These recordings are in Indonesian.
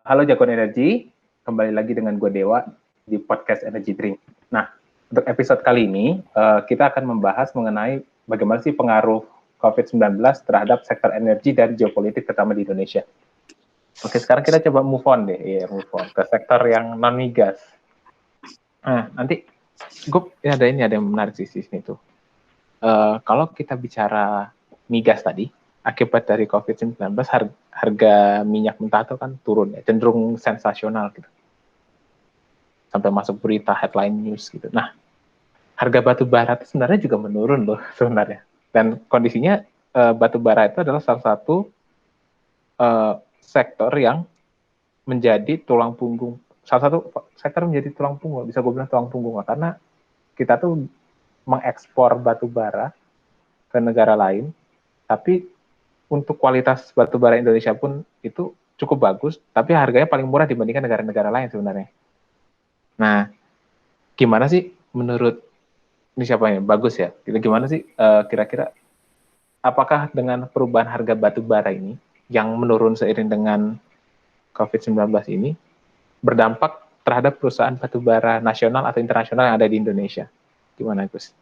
Halo Jakon Energi, kembali lagi dengan gue Dewa di podcast Energy Drink. Nah, untuk episode kali ini, kita akan membahas mengenai bagaimana sih pengaruh COVID-19 terhadap sektor energi dan geopolitik terutama di Indonesia. Oke, sekarang kita coba move on ke sektor yang non-migas. Nah, nanti ada yang menarik sih di sini tuh. Kalau kita bicara migas tadi, akibat dari COVID-19 harga minyak mentah itu kan turun ya, cenderung sensasional gitu. Sampai masuk berita headline news gitu. Nah, harga batu bara itu sebenarnya juga menurun loh sebenarnya. Dan kondisinya batu bara itu adalah salah satu sektor yang menjadi tulang punggung, salah satu sektor menjadi tulang punggung, bisa gue bilang tulang punggung, karena kita tuh mengekspor batu bara ke negara lain, tapi untuk kualitas batu bara Indonesia pun itu cukup bagus, tapi harganya paling murah dibandingkan negara-negara lain sebenarnya. Nah, gimana sih menurut ini siapa ya? Bagus ya. Gimana sih kira-kira apakah dengan perubahan harga batu bara ini yang menurun seiring dengan COVID-19 ini berdampak terhadap perusahaan batu bara nasional atau internasional yang ada di Indonesia? Gimana, Gus?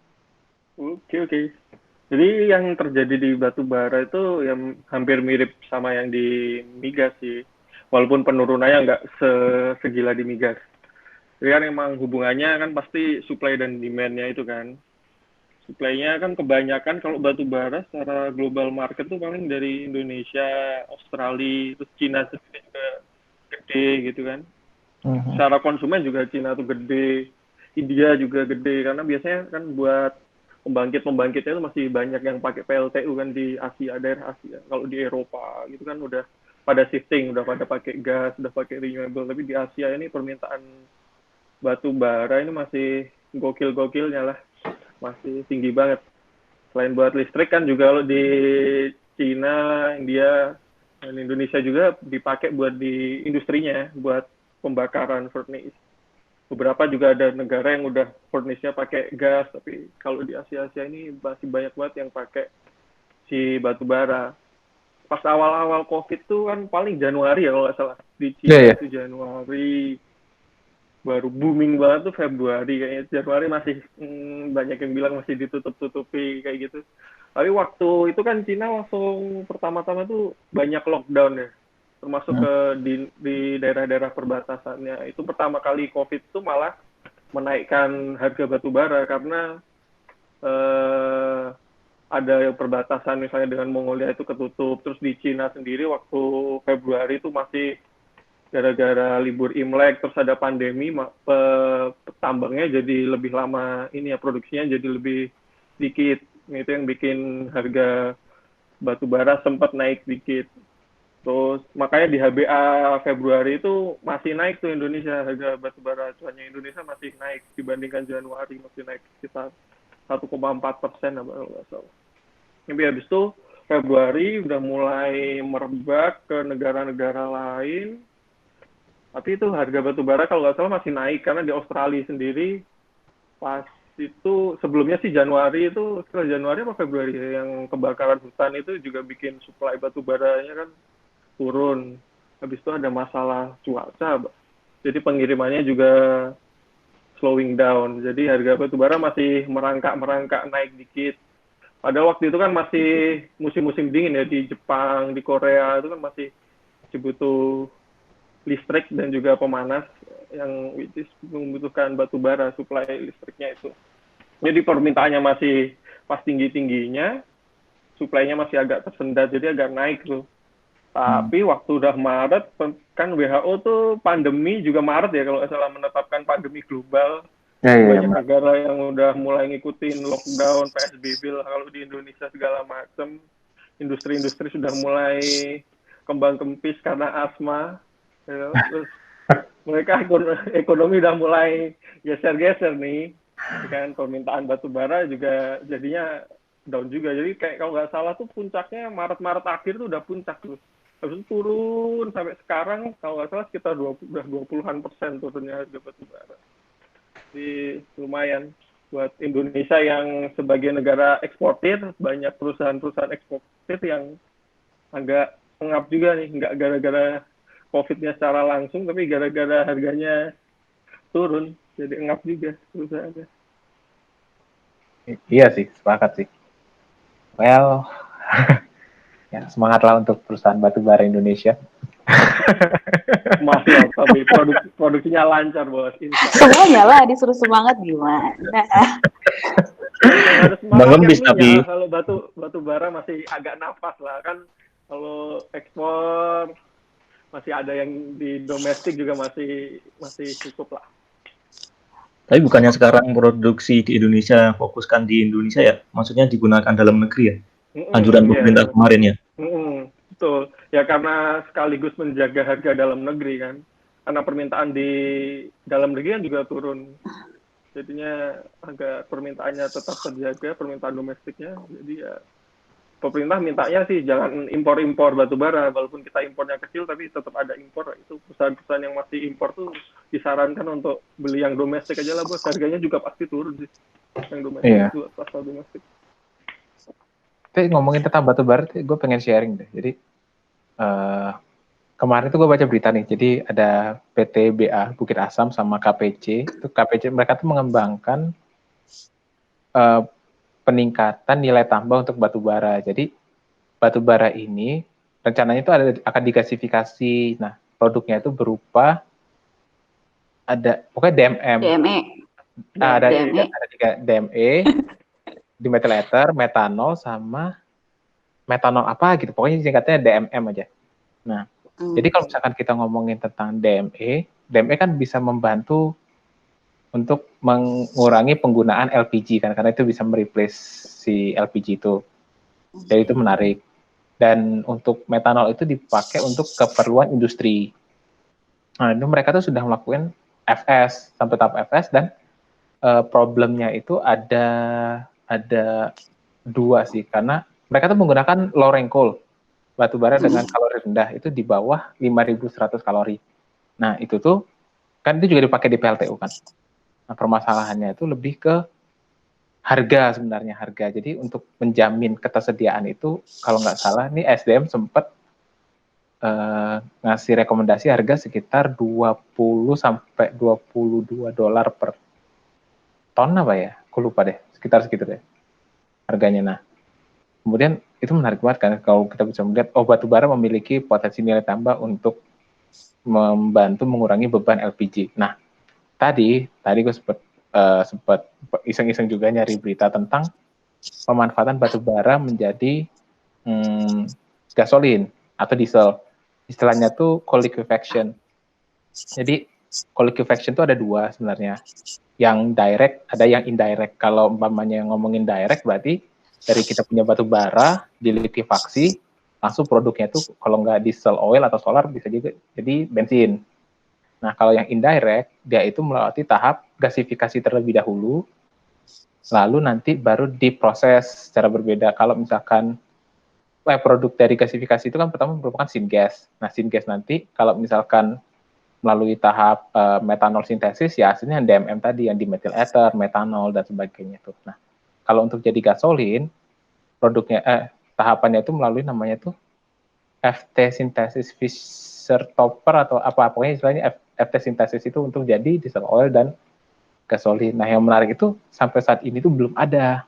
Oke. Jadi yang terjadi di batu bara itu yang hampir mirip sama yang di migas sih. Walaupun penurunannya nggak segila di migas. Jadi kan emang hubungannya kan pasti supply dan demand-nya itu kan. Supply-nya kan kebanyakan kalau batu bara secara global market tuh paling dari Indonesia, Australia, terus Cina sendiri juga gede gitu kan. Secara konsumen juga Cina tuh gede, India juga gede, karena biasanya kan buat pembangkitnya itu masih banyak yang pakai PLTU kan di Asia, daerah Asia. Kalau di Eropa gitu kan udah pada shifting, udah pada pakai gas, udah pakai renewable. Tapi di Asia ini permintaan batu bara ini masih gokil-gokilnya lah, masih tinggi banget. Selain buat listrik kan juga kalau di Cina, India, dan Indonesia juga dipakai buat di industrinya, buat pembakaran furnace. Beberapa juga ada negara yang udah furnace-nya pakai gas, tapi kalau di Asia ini masih banyak banget yang pakai si batu bara. Pas awal-awal COVID tuh kan paling Januari ya kalau nggak salah. Di Cina itu Januari, baru booming banget tuh Februari kayaknya. Januari masih banyak yang bilang masih ditutup-tutupi kayak gitu. Tapi waktu itu kan Cina langsung pertama-tama tuh banyak lockdown ya, termasuk di daerah-daerah perbatasannya. Itu pertama kali COVID itu malah menaikkan harga batu bara karena ada perbatasan misalnya dengan Mongolia itu ketutup. Terus di Cina sendiri waktu Februari itu masih gara-gara libur Imlek, terus ada pandemi, tambangnya jadi lebih lama, ini ya produksinya jadi lebih dikit. Itu yang bikin harga batu bara sempat naik dikit. Terus makanya di HBA Februari itu masih naik tuh Indonesia, harga batu bara acuannya Indonesia masih naik dibandingkan Januari, masih naik sekitar 1,4% apa nggak salah. Tapi habis itu Februari udah mulai merebak ke negara-negara lain. Tapi itu harga batu bara kalau nggak salah masih naik karena di Australia sendiri pas itu sebelumnya sih Januari itu, setelah Januari apa Februari yang kebakaran hutan itu juga bikin supply batu baranya kan turun. Habis itu ada masalah cuaca, jadi pengirimannya juga slowing down. Jadi harga batu bara masih merangkak naik dikit. Padahal waktu itu kan masih musim-musim dingin ya di Jepang, di Korea itu kan masih butuh listrik dan juga pemanas yang membutuhkan batu bara, supply listriknya itu. Jadi permintaannya masih pas tinggi-tingginya, supply-nya masih agak tersendat, jadi agak naik tuh. Tapi waktu udah Maret, kan WHO tuh pandemi juga Maret ya kalau nggak salah menetapkan pandemi global. Banyak negara yang udah mulai ngikutin lockdown, PSBB lah kalau di Indonesia segala macam. Industri-industri sudah mulai kembang kempis karena asma. Terus mereka ekonomi udah mulai geser-geser nih. Kan permintaan batu bara juga jadinya down juga. Jadi kayak kalau nggak salah tuh puncaknya Maret akhir tuh udah puncak tuh. Habis itu turun sampai sekarang kalau nggak salah sekitar 20-an% turunnya harga batu bara. Jadi lumayan buat Indonesia yang sebagai negara eksportir, banyak perusahaan-perusahaan eksportir yang agak pengap juga nih, nggak gara-gara COVID-nya secara langsung, tapi gara-gara harganya turun, jadi ngap juga perusahaannya. Iya sih, sepakat sih. Well, ya semangatlah untuk perusahaan batubara Indonesia. Mantap, tapi produksinya lancar, Bos. Semuanya lah disuruh semangat gimana? Yang harus semangat kan minyak, kalau batu bara masih agak nafas lah kan. Kalau ekspor masih ada yang di domestik juga masih cukup lah. Tapi bukannya sekarang produksi di Indonesia fokuskan di Indonesia ya? Maksudnya digunakan dalam negeri ya? Anjuran pemerintah kemarin ya? Betul. Ya karena sekaligus menjaga harga dalam negeri kan. Karena permintaan di dalam negeri kan juga turun. Jadinya agak permintaannya tetap terjaga, permintaan domestiknya. Jadi ya pemerintah mintanya sih jangan impor-impor batu bara, walaupun kita impornya kecil tapi tetap ada impor. Itu perusahaan-perusahaan yang masih impor tuh disarankan untuk beli yang domestik aja lah, Bos. Harganya juga pasti turun sih. Yang domestik juga pasar domestik. Tapi ngomongin tentang batu bara, gue pengen sharing deh. Jadi kemarin tuh gue baca berita nih. Jadi ada PT BA Bukit Asam sama KPC. Itu KPC mereka tuh mengembangkan peningkatan nilai tambah untuk batu bara. Jadi batu bara ini rencananya itu akan digasifikasi. Nah, produknya itu berupa pokoknya DMM. DME. Ada 3 DME, dimethyl ether, metanol sama metanol apa gitu. Pokoknya singkatnya DMM aja. Nah, jadi kalau misalkan kita ngomongin tentang DME kan bisa membantu untuk mengurangi penggunaan LPG kan, karena itu bisa mereplace si LPG itu. Jadi itu menarik. Dan untuk metanol itu dipakai untuk keperluan industri. Nah, itu mereka tuh sudah melakukan FS sampai tahap FS, dan problemnya itu ada 2 sih, karena mereka tuh menggunakan lowering coal, batu bara dengan kalori rendah, itu di bawah 5.100 kalori. Nah, itu tuh kan itu juga dipakai di PLTU kan. Nah, permasalahannya itu lebih ke harga sebenarnya, harga. Jadi untuk menjamin ketersediaan itu, kalau nggak salah nih SDM sempat ngasih rekomendasi harga sekitar 20 sampai 22 dolar per ton apa ya? Aku lupa deh, sekitar segitu deh harganya. Nah, kemudian itu menarik banget kan kalau kita bisa melihat batu bara memiliki potensi nilai tambah untuk membantu mengurangi beban LPG. Nah, tadi gue sempat iseng-iseng juga nyari berita tentang pemanfaatan batu bara menjadi gasolin atau diesel. Istilahnya tuh coal liquefaction. Jadi coal liquefaction itu ada 2 sebenarnya. Yang direct, ada yang indirect. Kalau umpamanya ngomongin direct berarti dari kita punya batu bara dilikuifaksi, langsung produknya itu kalau nggak diesel oil atau solar bisa juga jadi bensin. Nah, kalau yang indirect, dia itu melewati tahap gasifikasi terlebih dahulu, lalu nanti baru diproses secara berbeda. Kalau misalkan produk dari gasifikasi itu kan pertama merupakan syngas. Nah, syngas nanti kalau misalkan melalui tahap metanol sintesis, ya hasilnya DMM tadi, yang dimethyl ether, metanol, dan sebagainya tuh. Nah, kalau untuk jadi gasolin, produknya tahapannya itu melalui namanya tuh FT sintesis Fischer-Tropper atau apa, pokoknya istilahnya FT sintesis itu untuk jadi diesel oil dan gasolin. Nah, yang menarik itu sampai saat ini tuh belum ada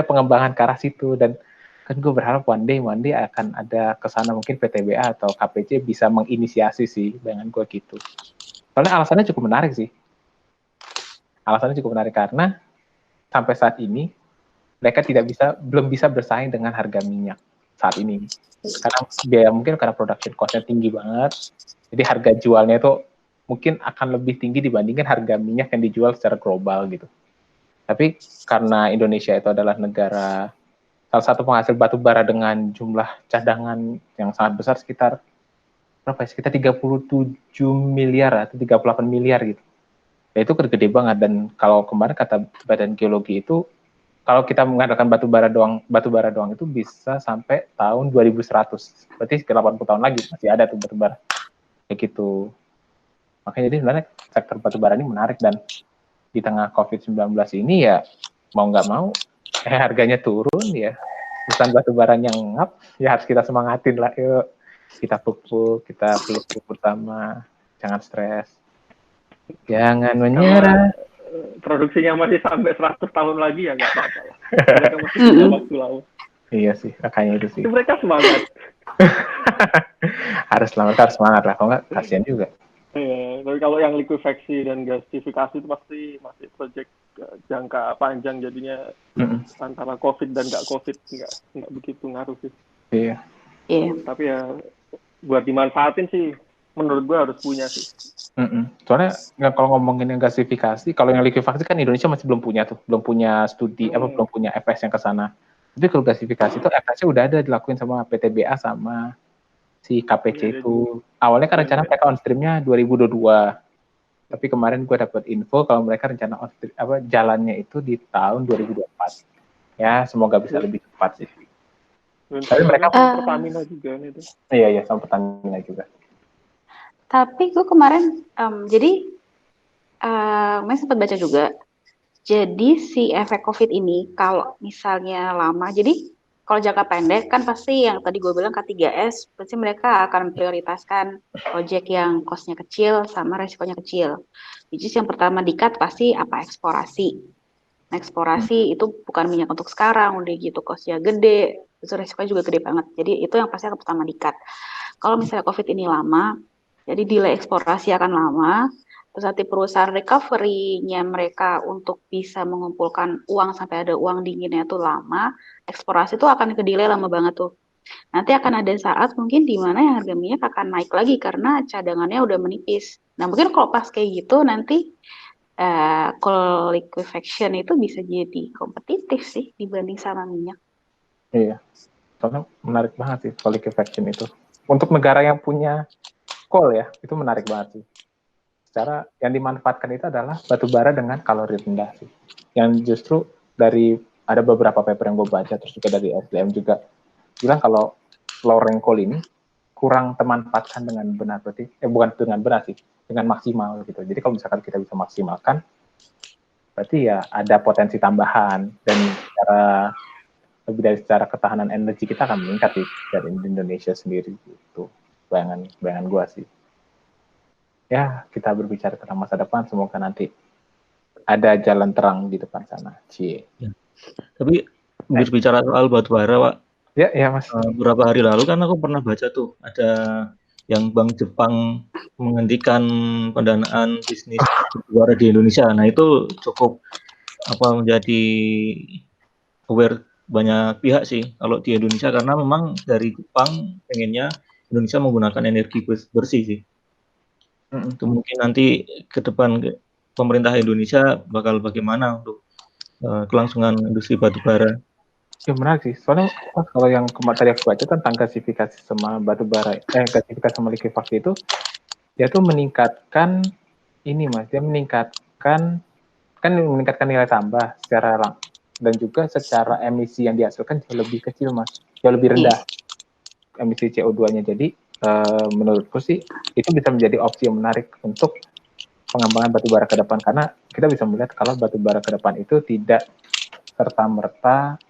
pengembangan ke arah situ, dan kan gue berharap one day akan ada kesana, mungkin PTBA atau KPC bisa menginisiasi sih dengan gue gitu. Soalnya alasannya cukup menarik sih. Alasannya cukup menarik karena sampai saat ini mereka belum bisa bersaing dengan harga minyak saat ini. Karena biaya mungkin karena production cost-nya tinggi banget. Jadi harga jualnya itu mungkin akan lebih tinggi dibandingkan harga minyak yang dijual secara global gitu. Tapi karena Indonesia itu adalah negara salah satu penghasil batu bara dengan jumlah cadangan yang sangat besar, sekitar 37 miliar atau 38 miliar gitu. Ya, itu gede banget. Dan kalau kemarin kata Badan Geologi itu, kalau kita mengadakan batu bara doang itu bisa sampai tahun 2100. Berarti sekitar 80 tahun lagi masih ada tuh batu bara. Kayak gitu. Makanya jadi sebenarnya sektor batu bara ini menarik, dan di tengah COVID-19 ini ya mau nggak mau harganya turun ya, perusahaan batu bara yang ngap ya harus kita semangatin lah, yuk kita pupuk, kita peluk bersama, jangan stres, jangan menyerah. Produksinya masih sampai 100 tahun lagi ya nggak apa-apa lah. Mereka masih punya waktu lama. Iya sih, makanya itu sih. Itu mereka semangat. harus semangat lah, kalau nggak kasihan juga. Iya, tapi kalau yang liquefaksi dan gasifikasi itu pasti masih proyek jangka panjang, jadinya antara COVID dan nggak COVID nggak begitu ngaruh sih. Iya. Tapi ya buat dimanfaatin sih, menurut gua harus punya sih. Soalnya kalau ngomongin yang gasifikasi, kalau yang liquefaksi kan Indonesia masih belum punya tuh, belum punya studi belum punya FS yang ke sana. Tapi kalau gasifikasi itu FS-nya udah ada dilakuin sama PTBA sama si KPC itu. Awalnya kan rencana mereka on stream-nya 2022. Tapi kemarin gue dapat info kalau mereka rencana on stream, jalannya itu di tahun 2024. Ya, semoga bisa lebih cepat sih. Tapi mereka Pertamina juga nih tuh. Iya, sama Pertamina juga. Tapi gue kemarin jadi sempat baca juga. Jadi si efek COVID ini kalau misalnya lama, jadi kalau jangka pendek kan pasti yang tadi gue bilang K3S, pasti mereka akan memprioritaskan proyek yang cost-nya kecil sama resikonya kecil. Which is yang pertama di-cut pasti eksplorasi. Nah, eksplorasi itu bukan minyak untuk sekarang, udah gitu cost-nya gede, itu resikonya juga gede banget. Jadi itu yang pasti yang pertama di-cut. Kalau misalnya COVID ini lama, jadi delay eksplorasi akan lama, terus nanti perusahaan recovery-nya mereka untuk bisa mengumpulkan uang sampai ada uang dinginnya itu lama, eksplorasi itu akan ke-delay lama banget tuh. Nanti akan ada saat mungkin di mana yang harga minyak akan naik lagi karena cadangannya udah menipis. Nah mungkin kalau pas kayak gitu nanti coal liquefaction itu bisa jadi kompetitif sih dibanding sama minyak. Iya, soalnya menarik banget sih coal liquefaction itu. Untuk negara yang punya coal ya, itu menarik banget sih. Secara yang dimanfaatkan itu adalah batu bara dengan kalori rendah sih. Yang justru dari ada beberapa paper yang gue baca, terus juga dari SDM juga bilang kalau lowering coal ini kurang termanfaatkan dengan benar, berarti bukan dengan benar sih, dengan maksimal gitu. Jadi kalau misalkan kita bisa maksimalkan, berarti ya ada potensi tambahan dan lebih dari secara ketahanan energi kita akan meningkat sih dari Indonesia sendiri gitu. Bayangan gue sih. Ya, kita berbicara tentang masa depan, semoga nanti ada jalan terang di depan sana. Cie. Ya. Tapi berbicara soal batu bara, Pak. Ya, Mas. Beberapa hari lalu kan aku pernah baca tuh, ada yang Bank Jepang menghentikan pendanaan bisnis batu bara di Indonesia. Nah, itu cukup menjadi aware banyak pihak sih kalau di Indonesia, karena memang dari Jepang pengennya Indonesia menggunakan energi bersih sih. Itu mungkin nanti ke depan pemerintah Indonesia bakal bagaimana untuk kelangsungan industri batubara. Ya menarik sih, soalnya kalau yang tadi aku baca tentang gasifikasi sama batubara, gasifikasi sama liquefaksi itu, dia tuh meningkatkan ini Mas, dia meningkatkan nilai tambah secara dan juga secara emisi yang dihasilkan jauh lebih kecil Mas, jauh lebih rendah emisi CO2-nya. Jadi menurutku sih itu bisa menjadi opsi yang menarik untuk pengembangan batubara ke depan, karena kita bisa melihat kalau batubara ke depan itu tidak serta-merta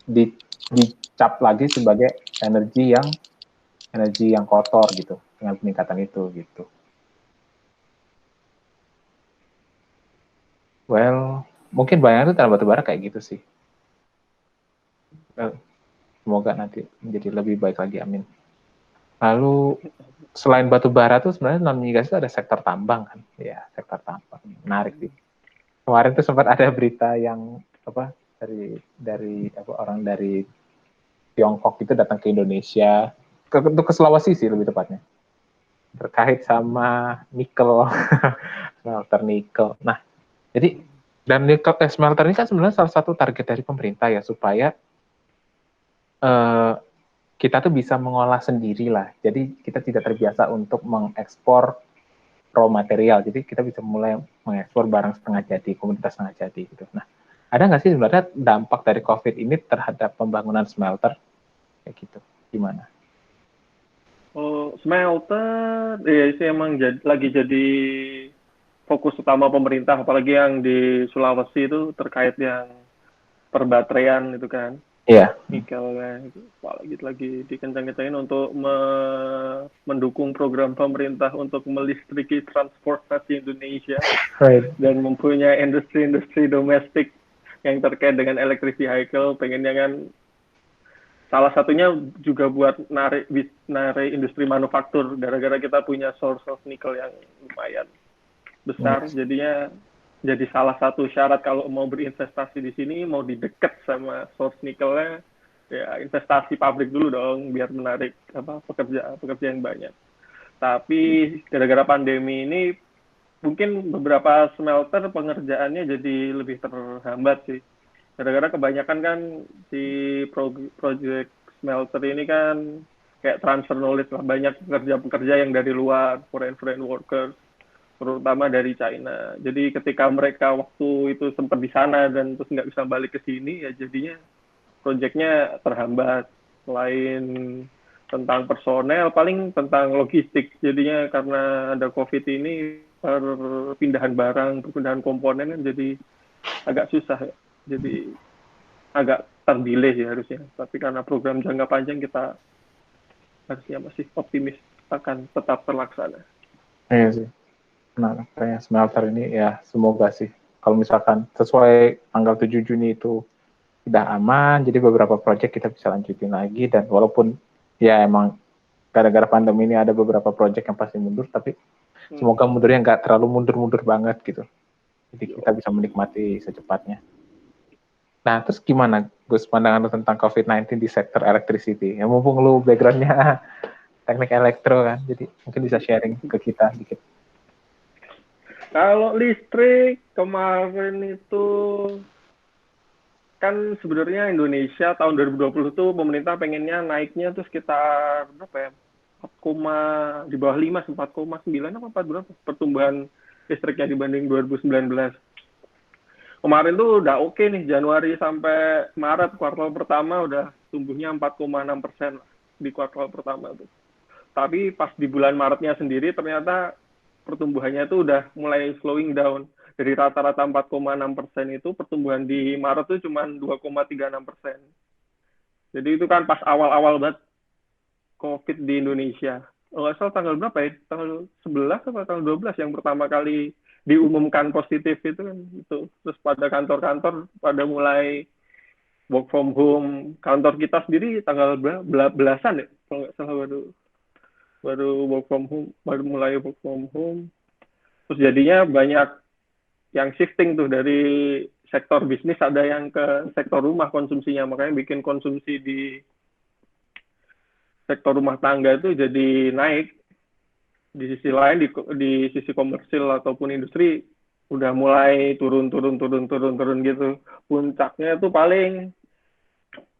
dicap lagi sebagai energi yang kotor gitu dengan peningkatan itu gitu. Well, mungkin bayangan itu tentang batubara kayak gitu sih. Semoga nanti menjadi lebih baik lagi, amin. Lalu selain batu bara tuh sebenarnya non migas itu ada sektor tambang kan, ya sektor tambang menarik sih. Kemarin tuh sempat ada berita yang dari orang dari Tiongkok itu datang ke Indonesia, ke Sulawesi sih lebih tepatnya, terkait sama nikel, smelter nikel. Nah, jadi dan nikel smelter ini kan sebenarnya salah satu target dari pemerintah ya, supaya kita tuh bisa mengolah sendiri lah. Jadi kita tidak terbiasa untuk mengekspor raw material. Jadi kita bisa mulai mengekspor barang setengah jadi, komoditas setengah jadi gitu. Nah, ada nggak sih sebenarnya dampak dari COVID ini terhadap pembangunan smelter? Kayak gitu. Gimana? Oh, smelter, ya itu emang lagi jadi fokus utama pemerintah, apalagi yang di Sulawesi itu terkait yang perbateran itu kan. Iya. nikelnya itu lagi dikencang-kencangin untuk mendukung program pemerintah untuk melistriki transportasi Indonesia Right. dan mempunyai industri-industri domestik yang terkait dengan electric vehicle. Pengennya kan salah satunya juga buat narik industri manufaktur, gara-gara kita punya source of nikel yang lumayan besar. Jadinya jadi salah satu syarat kalau mau berinvestasi di sini, mau didekat sama source nikelnya, ya investasi pabrik dulu dong, biar menarik pekerja yang banyak. Tapi gara-gara pandemi ini, mungkin beberapa smelter pengerjaannya jadi lebih terhambat sih. Gara-gara kebanyakan kan si project smelter ini kan kayak transfer knowledge lah, banyak pekerja-pekerja yang dari luar, foreign workers, terutama dari China. Jadi ketika mereka waktu itu sempat di sana dan terus nggak bisa balik ke sini, ya jadinya proyeknya terhambat. Selain tentang personel, paling tentang logistik. Jadinya karena ada COVID ini, perpindahan barang, perpindahan komponen kan jadi agak susah. Ya. Jadi agak terdelay sih harusnya. Tapi karena program jangka panjang, kita harusnya masih optimis akan tetap terlaksana. Iya sih. Nah, kayak smelter ini ya semoga sih. Kalau misalkan sesuai tanggal 7 Juni itu udah aman, jadi beberapa proyek kita bisa lanjutin lagi. Dan walaupun ya emang gara-gara pandemi ini ada beberapa proyek yang pasti mundur, tapi semoga mundurnya nggak terlalu mundur-mundur banget gitu. Jadi kita bisa menikmati secepatnya. Nah, terus gimana Gus pandangan lu tentang COVID-19 di sektor electricity? Ya mumpung lu background-nya teknik elektro kan, jadi mungkin bisa sharing ke kita dikit. Kalau listrik kemarin itu kan sebenarnya Indonesia tahun 2020 tuh pemerintah pengennya naiknya tuh sekitar berapa ya? 4, di bawah 5, 4,9 apa 4 berapa pertumbuhan listriknya dibanding 2019. Kemarin tuh udah oke nih, Januari sampai Maret kuartal pertama udah tumbuhnya 4,6% di kuartal pertama tuh. Tapi pas di bulan Maretnya sendiri ternyata pertumbuhannya itu udah mulai slowing down. Dari rata-rata 4,6% itu pertumbuhan di Maret itu cuma 2,36%. Jadi itu kan pas awal-awal banget COVID di Indonesia. Nggak salah tanggal berapa ya? Tanggal 11 atau tanggal 12 yang pertama kali diumumkan positif itu kan. Itu. Terus pada kantor-kantor pada mulai work from home. Kantor kita sendiri tanggal belasan ya? Kalau nggak salah baru work from home, baru mulai work from home. Terus jadinya banyak yang shifting tuh dari sektor bisnis, ada yang ke sektor rumah konsumsinya, makanya bikin konsumsi di sektor rumah tangga itu jadi naik. Di sisi lain di sisi komersil ataupun industri udah mulai turun gitu. Puncaknya tuh paling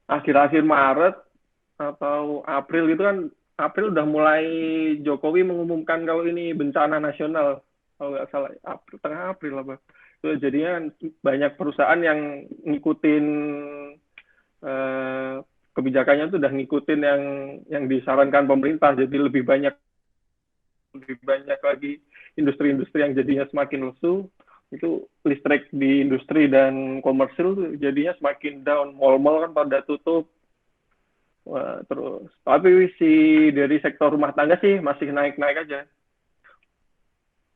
akhir-akhir Maret atau April gitu kan. April udah mulai Jokowi mengumumkan kalau ini bencana nasional, kalau nggak salah tengah April apa. So, jadinya banyak perusahaan yang ngikutin kebijakannya tuh udah ngikutin yang disarankan pemerintah, jadi lebih banyak lagi industri-industri yang jadinya semakin lesu. Itu listrik di industri dan komersil tuh jadinya semakin down. Mall-mall kan pada tutup. Wah, terus tapi dari sektor rumah tangga sih masih naik-naik aja,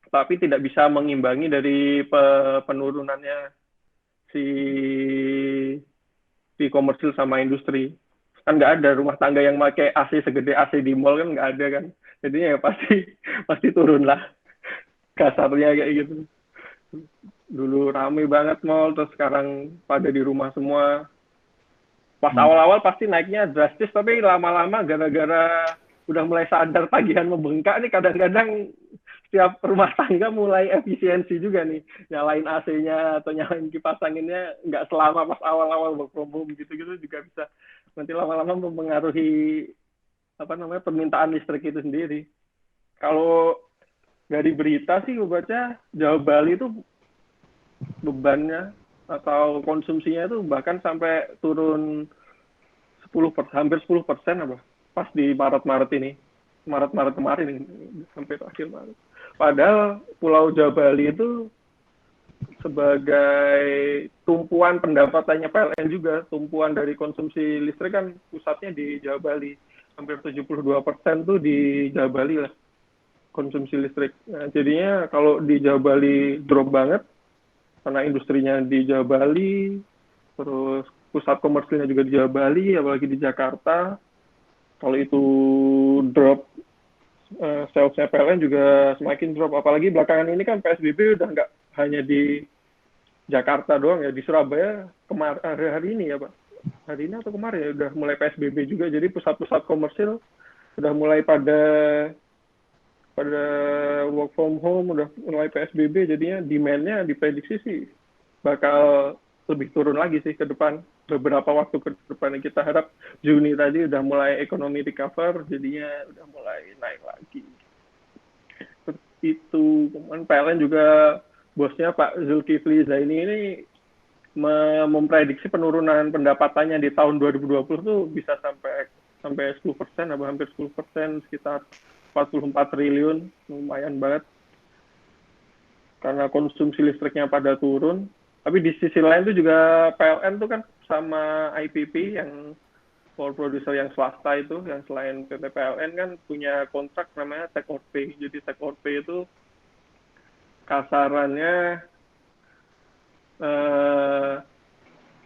tapi tidak bisa mengimbangi dari penurunannya si komersil sama industri. Kan nggak ada rumah tangga yang pakai AC segede AC di mall, kan nggak ada kan, jadinya ya pasti turun lah kasarnya kayak gitu. Dulu rame banget mall, terus sekarang pada di rumah semua. Pas awal-awal pasti naiknya drastis, tapi lama-lama gara-gara udah mulai sadar tagihan membengkak nih, kadang-kadang setiap rumah tangga mulai efisiensi juga nih, nyalain AC-nya atau nyalain kipas anginnya nggak selama pas awal-awal work from home gitu-gitu juga bisa nanti lama-lama mempengaruhi permintaan listrik itu sendiri. Kalau dari berita sih gue baca Jawa Bali itu bebannya atau konsumsinya itu bahkan sampai turun hampir 10% apa pas di Maret kemarin sampai akhir Maret. Padahal Pulau Jawa Bali itu sebagai tumpuan pendapatannya PLN juga, tumpuan dari konsumsi listrik kan pusatnya di Jawa Bali. Hampir 72% tuh di Jawa Bali lah konsumsi listrik. Nah, jadinya kalau di Jawa Bali drop banget, karena industrinya di Jawa Bali, terus pusat komersilnya juga di Jawa Bali, apalagi di Jakarta. Kalau itu drop, salesnya PLN juga semakin drop. Apalagi belakangan ini kan PSBB udah nggak hanya di Jakarta doang ya, di Surabaya hari ini ya Pak. Hari ini atau kemarin ya udah mulai PSBB juga, jadi pusat-pusat komersil udah mulai pada work from home, udah mulai PSBB, jadinya demand-nya diprediksi sih bakal lebih turun lagi sih ke depan. Beberapa waktu ke depan kita harap Juni tadi udah mulai ekonomi recover, jadinya udah mulai naik lagi. Seperti itu. Kemudian PLN juga bosnya Pak Zulkifli Zaini ini memprediksi penurunan pendapatannya di tahun 2020 tuh bisa sampai 10% atau hampir 10%, sekitar 44 triliun, lumayan banget. Karena konsumsi listriknya pada turun. Tapi di sisi lain tuh juga PLN tuh kan sama IPP yang power producer yang swasta itu, yang selain PT PLN kan punya kontrak namanya take or pay. Jadi take or pay itu kasarannya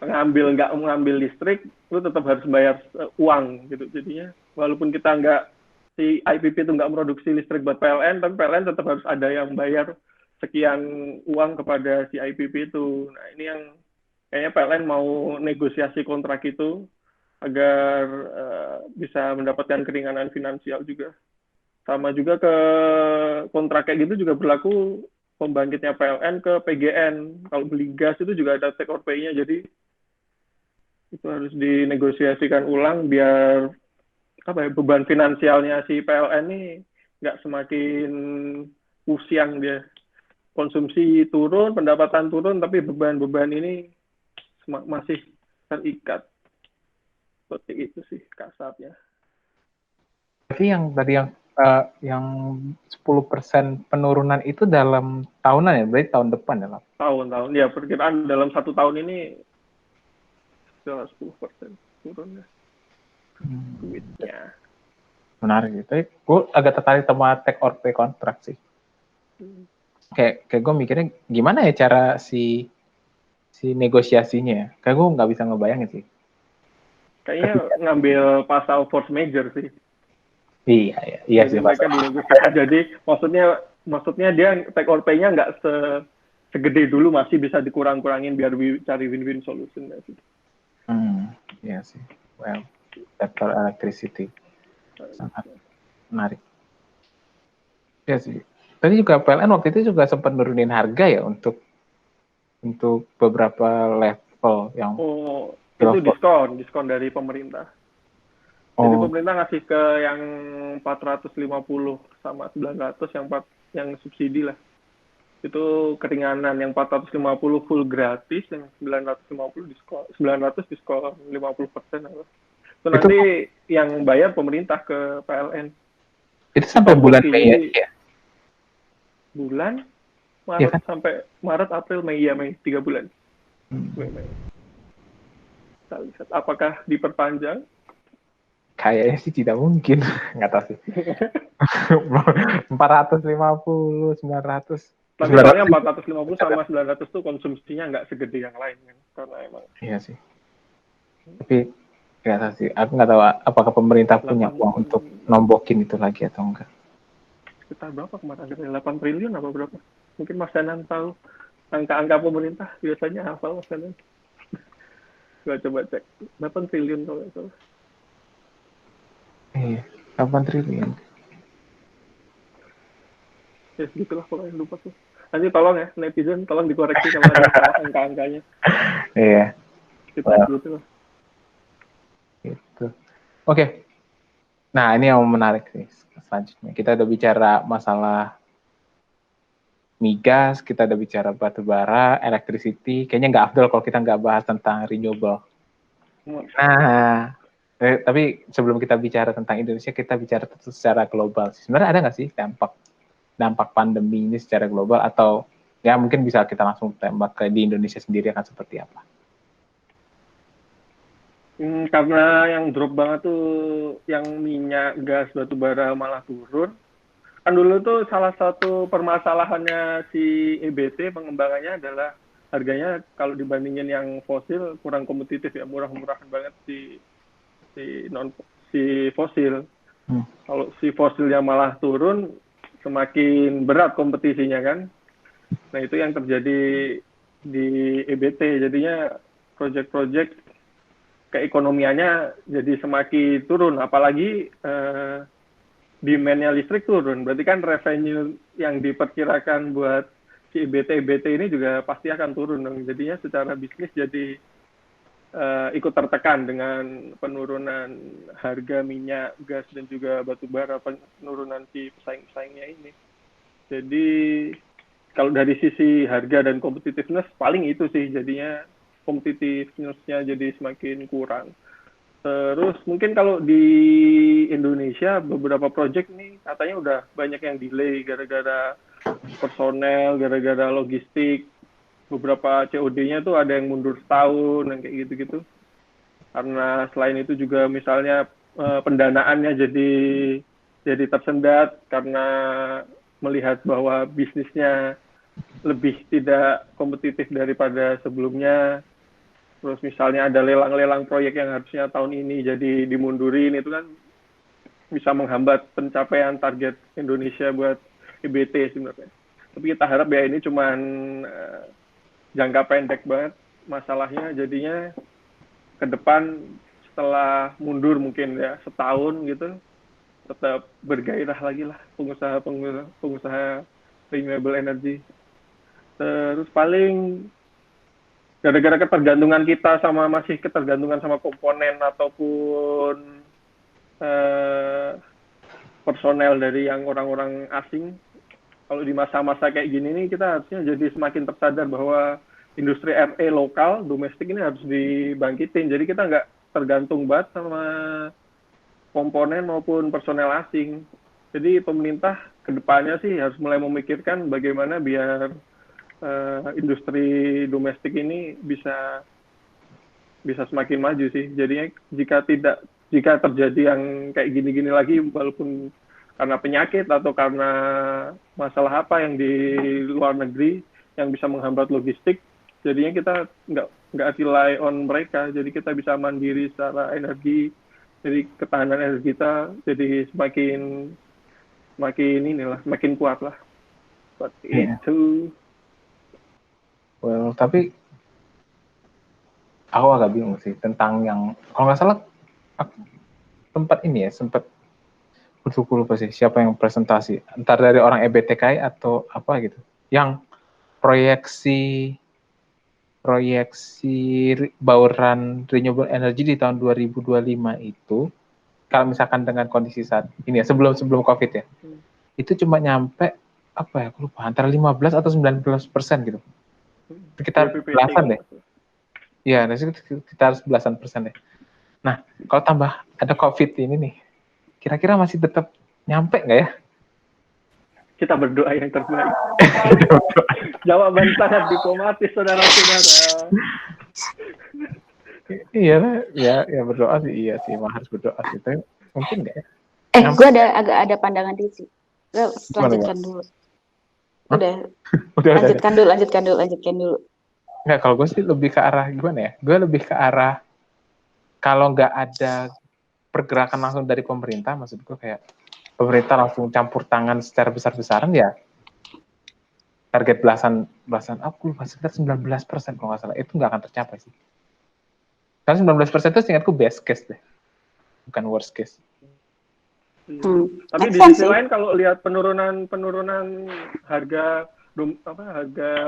nggak mengambil listrik, lu tetap harus bayar uang gitu. Jadinya walaupun kita si IPP itu nggak produksi listrik buat PLN, tapi PLN tetap harus ada yang bayar sekian uang kepada si IPP itu. Nah ini yang kayaknya PLN mau negosiasi kontrak itu agar bisa mendapatkan keringanan finansial juga. Sama juga ke kontrak kayak gitu juga berlaku pembangkitnya PLN ke PGN. Kalau beli gas itu juga ada take or pay-nya, jadi itu harus dinegosiasikan ulang biar beban finansialnya si PLN ini nggak semakin usiang dia. Konsumsi turun, pendapatan turun, tapi beban-beban ini masih terikat. Seperti itu sih kasarnya. Tapi yang tadi yang 10% penurunan itu dalam tahunan ya, berarti tahun depan ya? Tahun-tahun, ya perkiraan dalam 1 tahun ini sudah 10% turunnya. Duitnya. Menarik gitu. Gue agak tertarik sama take or pay kontrak sih. Kayak gue mikirnya gimana ya cara si negosiasinya. Kayak gue nggak bisa ngebayangin sih. Kayaknya ngambil pasal force major sih. Iya sih. Mereka dinegosiasi. Jadi maksudnya dia take or pay-nya nggak segede dulu, masih bisa dikurang-kurangin biar cari win-win solution ya sih. Iya sih. Well, sektor electricity sangat menarik. Iya sih. Tadi juga PLN waktu itu juga sempat nurunin harga ya untuk beberapa level yang itu diskon dari pemerintah. Jadi pemerintah ngasih ke yang 450 sama 900 yang subsidi lah. Itu keringanan, yang 450 full gratis, yang 950 diskon, 900 diskon 50%. Itu nanti yang bayar pemerintah ke PLN. Itu sampai bulan Mei ya? Bulan Maret ya kan? Sampai Maret, April, Mei, 3 bulan. Mei. Kita lihat apakah diperpanjang. Kayaknya sih tidak mungkin, nggak tahu sih. 450, 900. Tapi soalnya 450 sama 900 tuh konsumsinya nggak segede yang lain kan, karena emang. Iya sih. Tapi nggak tahu sih. Aku nggak tahu apakah pemerintah punya uang untuk nombokin itu lagi atau enggak. Sekitar berapa kemarin? 8 triliun apa berapa? Mungkin Mas Danan tahu angka-angka pemerintah, biasanya hafal Mas Danan. Gua coba cek. 8 triliun kalau itu. Iya, 8 triliun. Ya segitulah kalau yang lupa tuh. Nanti tolong ya, netizen, tolong dikoreksi kalau ada salah angka-angkanya. Iya. Kita gitu lah. Gitu. Oke. Nah, ini yang menarik sih. Selanjutnya kita udah bicara masalah migas, kita udah bicara batu bara, electricity. Kayaknya nggak afdol kalau kita nggak bahas tentang renewable. Nah, tapi sebelum kita bicara tentang Indonesia, kita bicara secara global. Sebenarnya ada nggak sih dampak pandemi ini secara global, atau Ya mungkin bisa kita langsung tembak ke di Indonesia sendiri akan seperti apa. Karena yang drop banget tuh yang minyak, gas, batu bara malah turun. Kan dulu tuh salah satu permasalahannya si EBT pengembangannya adalah harganya kalau dibandingin yang fosil kurang kompetitif ya, murah-murahan banget si fosil. Kalau si fosilnya malah turun, semakin berat kompetisinya kan. Nah itu yang terjadi di EBT, jadinya proyek-proyek keekonomiannya jadi semakin turun, apalagi demand-nya listrik turun, berarti kan revenue yang diperkirakan buat si EBT ini juga pasti akan turun dong. Jadinya secara bisnis jadi ikut tertekan dengan penurunan harga minyak, gas, dan juga batu bara, penurunan si pesaing-pesaingnya ini. Jadi kalau dari sisi harga dan competitiveness paling itu sih, jadinya competitiveness-nya jadi semakin kurang. Terus mungkin kalau di Indonesia beberapa project nih katanya udah banyak yang delay gara-gara personel, gara-gara logistik. Beberapa COD-nya tuh ada yang mundur setahun, yang kayak gitu-gitu. Karena selain itu juga misalnya pendanaannya jadi tersendat karena melihat bahwa bisnisnya lebih tidak kompetitif daripada sebelumnya. Terus misalnya ada lelang-lelang proyek yang harusnya tahun ini jadi dimundurin, itu kan bisa menghambat pencapaian target Indonesia buat EBT sebenarnya. Tapi kita harap ya ini cuman jangka pendek banget masalahnya, jadinya ke depan setelah mundur mungkin ya setahun gitu tetap bergairah lagi lah pengusaha renewable energy. Terus paling gara-gara ketergantungan kita masih ketergantungan sama komponen ataupun personel dari yang orang-orang asing. Kalau di masa-masa kayak gini nih kita harusnya jadi semakin tersadar bahwa industri RE lokal, domestik ini harus dibangkitin. Jadi kita nggak tergantung banget sama komponen maupun personel asing. Jadi pemerintah kedepannya sih harus mulai memikirkan bagaimana biar industri domestik ini bisa semakin maju sih. Jadinya jika terjadi yang kayak gini-gini lagi, walaupun karena penyakit atau karena masalah apa yang di luar negeri yang bisa menghambat logistik, jadinya kita nggak rely on mereka. Jadi kita bisa mandiri secara energi. Jadi ketahanan energi kita jadi semakin kuat lah. Seperti itu. Well, tapi aku agak bingung sih tentang yang, kalau nggak salah aku sempat lupa sih siapa yang presentasi, entar dari orang EBTKI atau apa gitu, yang proyeksi bauran renewable energy di tahun 2025 itu, kalau misalkan dengan kondisi saat ini ya, sebelum COVID ya, itu cuma nyampe apa ya, aku lupa, antara 15 atau 19% gitu. Sekitar belasan deh. Iya, sekitar belasan persen deh. Nah, kalau tambah ada COVID ini nih, kira-kira masih tetap nyampe nggak ya? Kita berdoa yang terbaik. Jawaban sangat diplomatis, saudara-saudara. Iya, ya berdoa sih, iya sih, harus berdoa sih. Tapi mungkin nggak ya? Gue ada pandangan di sini. Gue lanjutkan dulu. Udah. Lanjutkan dulu. Nggak, kalau gue sih lebih ke arah gimana ya? Gue lebih ke arah kalau nggak ada pergerakan langsung dari pemerintah, maksud gue kayak pemerintah langsung campur tangan secara besar-besaran ya, target belasan aku lupa, sekitar 19% kalau nggak salah, itu nggak akan tercapai sih. Karena 19% itu seingatku best case deh, bukan worst case. Tapi di sisi lain kalau lihat penurunan harga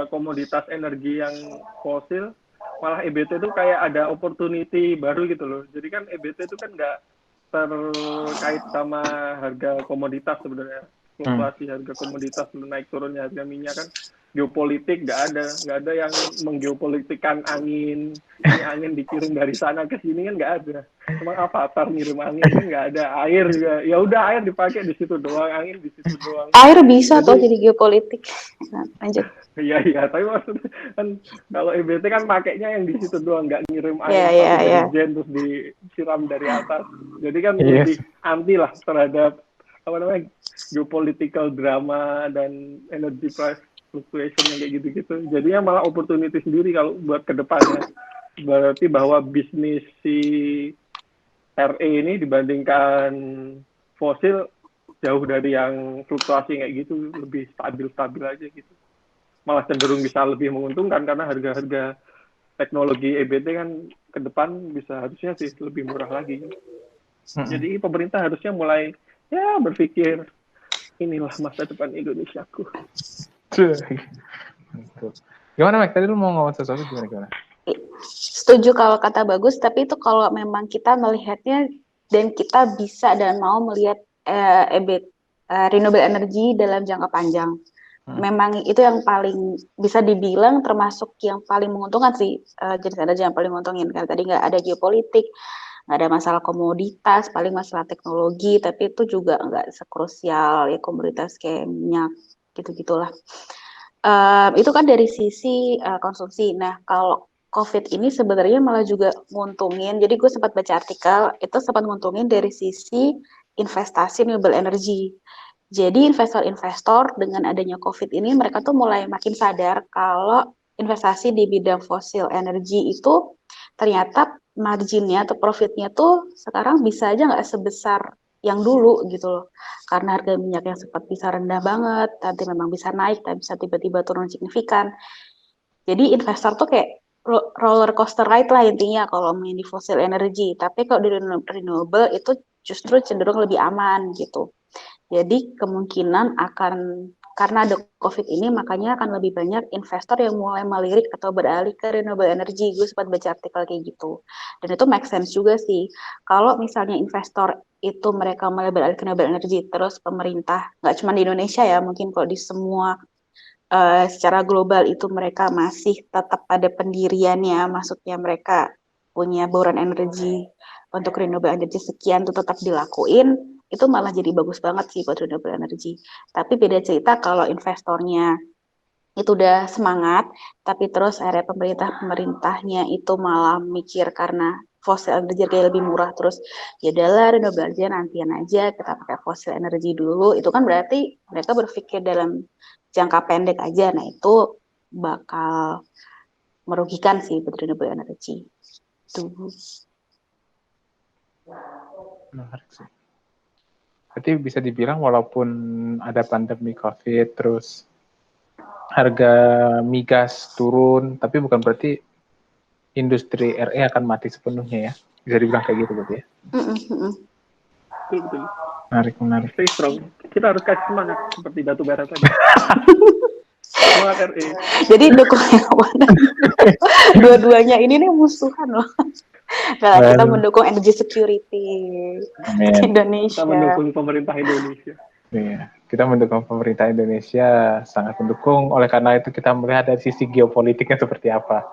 komoditas energi yang fosil, malah EBT itu kayak ada opportunity baru gitu loh. Jadi kan EBT itu kan nggak terkait sama harga komoditas sebenarnya, fluktuasi harga komoditas naik turunnya harga minyak kan. geopolitik nggak ada yang menggeopolitikan angin, ini angin dikirim dari sana ke sini kan nggak ada. Cuma Avatar ngirim angin kan nggak ada, air juga ya udah air dipakai di situ doang, angin di situ doang. Air bisa tuh jadi geopolitik. Nah, lanjut. Iya tapi maksudnya kan kalau EBT kan pakainya yang di situ doang, nggak ngirim angin dari jen terus disiram dari atas. Jadi kan lebih anti lah terhadap geopolitical drama dan energy price fluctuation yang kayak gitu-gitu. Jadinya malah opportunity sendiri kalau buat kedepannya. Berarti bahwa bisnis si RE ini dibandingkan fosil jauh dari yang fluktuasi kayak gitu, lebih stabil aja gitu. Malah cenderung bisa lebih menguntungkan karena harga-harga teknologi EBT kan ke depan bisa harusnya sih lebih murah lagi. Jadi pemerintah harusnya mulai berpikir inilah masa depan Indonesiaku. Gimana Mek? Tadi lu mau ngomong sesuatu gimana? Setuju kalau kata bagus, tapi itu kalau memang kita melihatnya dan kita bisa dan mau melihat renewable energy dalam jangka panjang. Memang itu yang paling bisa dibilang termasuk yang paling menguntungkan sih, jenis energi yang paling menguntungin. Karena tadi nggak ada geopolitik, nggak ada masalah komoditas, paling masalah teknologi, tapi itu juga nggak sekrusial ya komoditas kayak minyak gitu-gitulah. Itu kan dari sisi konsumsi. Nah, kalau COVID ini sebenarnya malah juga nguntungin. Jadi gue sempat baca artikel, itu sempat nguntungin dari sisi investasi renewable energy. Jadi investor-investor dengan adanya COVID ini, mereka tuh mulai makin sadar kalau investasi di bidang fosil energy itu ternyata marginnya atau profitnya tuh sekarang bisa aja nggak sebesar yang dulu gitu loh, karena harga minyak yang sempat bisa rendah banget, nanti memang bisa naik, tapi bisa tiba-tiba turun signifikan. Jadi investor tuh kayak roller coaster ride lah intinya kalau main di fossil energy, tapi kalau di renewable itu justru cenderung lebih aman gitu. Jadi kemungkinan akan karena ada COVID ini makanya akan lebih banyak investor yang mulai melirik atau beralih ke renewable energy. Gue sempat baca artikel kayak gitu. Dan itu make sense juga sih. Kalau misalnya investor itu mereka mulai beralih ke renewable energy, terus pemerintah, nggak cuma di Indonesia ya, mungkin kalau di semua secara global itu mereka masih tetap pada pendiriannya, maksudnya mereka punya bauran energi untuk renewable energy sekian itu tetap dilakuin, itu malah jadi bagus banget sih buat renewable energy. Tapi beda cerita kalau investornya itu udah semangat, tapi terus akhirnya pemerintahnya itu malah mikir karena fossil energy kayak lebih murah, terus ya udahlah renewable energy nantian aja, kita pakai fossil energy dulu, itu kan berarti mereka berpikir dalam jangka pendek aja, nah itu bakal merugikan sih buat renewable energy. Tuh. Menarik sih. Berarti bisa dibilang walaupun ada pandemi COVID, terus harga migas turun, tapi bukan berarti industri RE akan mati sepenuhnya ya. Bisa dibilang kayak gitu berarti ya. Betul. Menarik. Stay strong. Kita harus kasih semangat seperti batu bara tadi. Semangat RE. Jadi dukung yang mana? Dua-duanya ini nih musuhan loh. Nah, kita mendukung energy security Indonesia. Kita mendukung pemerintah Indonesia. Iya, kita mendukung pemerintah Indonesia, sangat mendukung. Oleh karena itu kita melihat dari sisi geopolitiknya seperti apa.